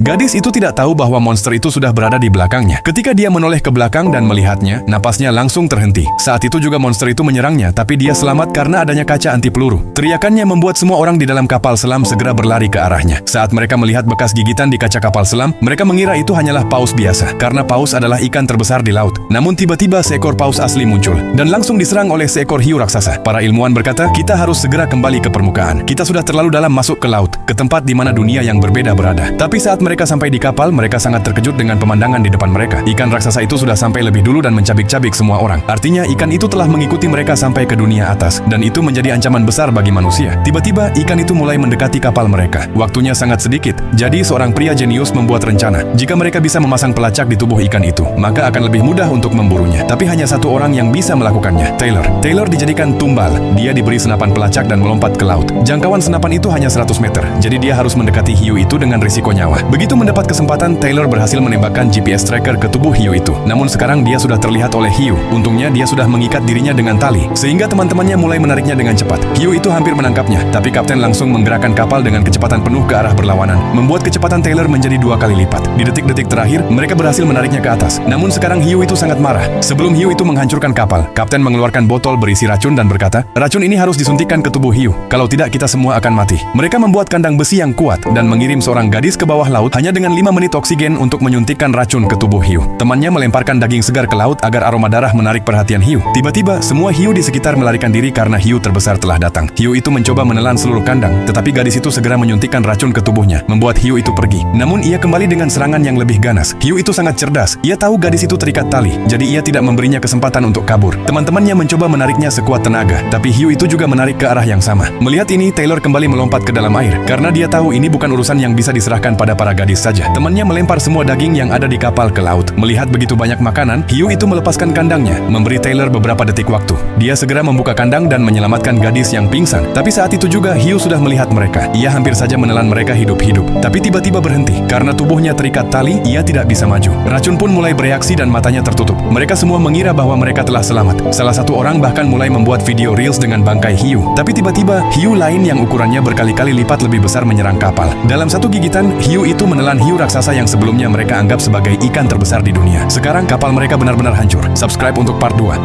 Gadis itu tidak tahu bahwa monster itu sudah berada di belakangnya. Ketika dia menoleh ke belakang dan melihatnya, napasnya langsung terhenti. Saat itu juga monster itu menyerangnya, tapi dia selamat karena adanya kaca anti peluru. Teriakannya membuat semua orang di dalam kapal selam segera berlari ke arahnya. Saat mereka melihat bekas gigitan di kaca kapal selam, mereka mengira itu hanyalah paus biasa, karena paus adalah ikan terbesar di laut. Namun tiba-tiba seekor paus asli muncul, dan langsung diserang oleh seekor hiu raksasa. Para ilmuwan berkata, kita harus segera kembali ke permukaan. Kita sudah terlalu dalam masuk ke laut, ke tempat di mana dunia yang berbeda berada. Tapi saat mereka sampai di kapal, mereka sangat terkejut dengan pemandangan di depan mereka. Ikan raksasa itu sudah sampai lebih dulu dan mencabik-cabik semua orang. Artinya ikan itu telah mengikuti mereka sampai ke dunia atas, dan itu menjadi ancaman besar bagi manusia. Tiba-tiba ikan itu mulai mendekati kapal mereka. Waktunya sangat sedikit, jadi seorang pria jenius membuat rencana. Jika mereka bisa memasang pelacak di tubuh ikan itu, maka akan lebih mudah untuk memburunya. Tapi hanya satu orang yang bisa melakukannya, Taylor. Taylor dijadikan tumbal. Dia diberi senapan pelacak dan melompat ke laut. Jangkauan senapan itu hanya 100 meter, jadi dia harus mendekati hiu itu dengan risiko nyawa. Begitu mendapat kesempatan, Taylor berhasil menembakkan GPS tracker ke tubuh hiu itu. Namun sekarang dia sudah terlihat oleh hiu. Untungnya dia sudah mengikat dirinya dengan tali, sehingga teman-temannya mulai menariknya dengan cepat. Hiu itu hampir menangkapnya, tapi kapten langsung menggerakkan kapal dengan kecepatan penuh ke arah berlawanan, membuat kecepatan Taylor menjadi 2 kali lipat. Di detik-detik terakhir, mereka berhasil menariknya ke atas. Namun sekarang hiu itu sangat marah. Sebelum hiu itu menghancurkan kapal, kapten mengeluarkan botol berisi racun dan berkata, racun ini harus disuntikkan ke tubuh hiu. Kalau tidak, kita semua akan mati. Mereka membuat kandang besi yang kuat dan mengirim seorang gadis ke bawah laut hanya dengan 5 menit oksigen untuk menyuntikkan racun ke tubuh hiu. Temannya melemparkan daging segar ke laut agar aroma darah menarik perhatian hiu. Tiba-tiba, semua hiu di sekitar melarikan diri karena hiu terbesar telah datang. Hiu itu mencoba menelan seluruh kandang, tetapi gadis itu segera menyuntikkan racun ke tubuhnya, membuat hiu itu pergi. Namun ia kembali dengan serangan yang lebih ganas. Hiu itu sangat cerdas. Ia tahu gadis itu terikat tali, jadi ia tidak memberinya kesempatan untuk kabur. Teman-temannya mencoba menariknya sekuat tenaga, tapi hiu itu juga menarik ke arah yang sama. Melihat ini, Taylor kembali melompat ke dalam air, karena dia tahu ini bukan urusan yang bisa diserahkan pada para gadis saja. Temannya melempar semua daging yang ada di kapal ke laut. Melihat begitu banyak makanan, hiu itu melepaskan kandangnya, memberi Taylor beberapa detik waktu. Dia segera membuka kandang dan menyelamatkan gadis yang pingsan. Tapi saat itu juga hiu sudah melihat mereka. Ia hampir saja menelan mereka hidup-hidup. Tapi tiba-tiba berhenti. Karena tubuhnya terikat tali, ia tidak bisa maju. Racun pun mulai bereaksi dan matanya tertutup. Mereka semua mengira bahwa mereka telah selamat. Salah satu orang bahkan mulai membuat video reels dengan bangkai hiu. Tapi tiba-tiba, hiu lain yang ukurannya berkali-kali lipat lebih besar menyerang kapal. Dalam satu gigitan, hiu itu menelan hiu raksasa yang sebelumnya mereka anggap sebagai ikan terbesar di dunia. Sekarang kapal mereka benar-benar hancur. Subscribe untuk part 2.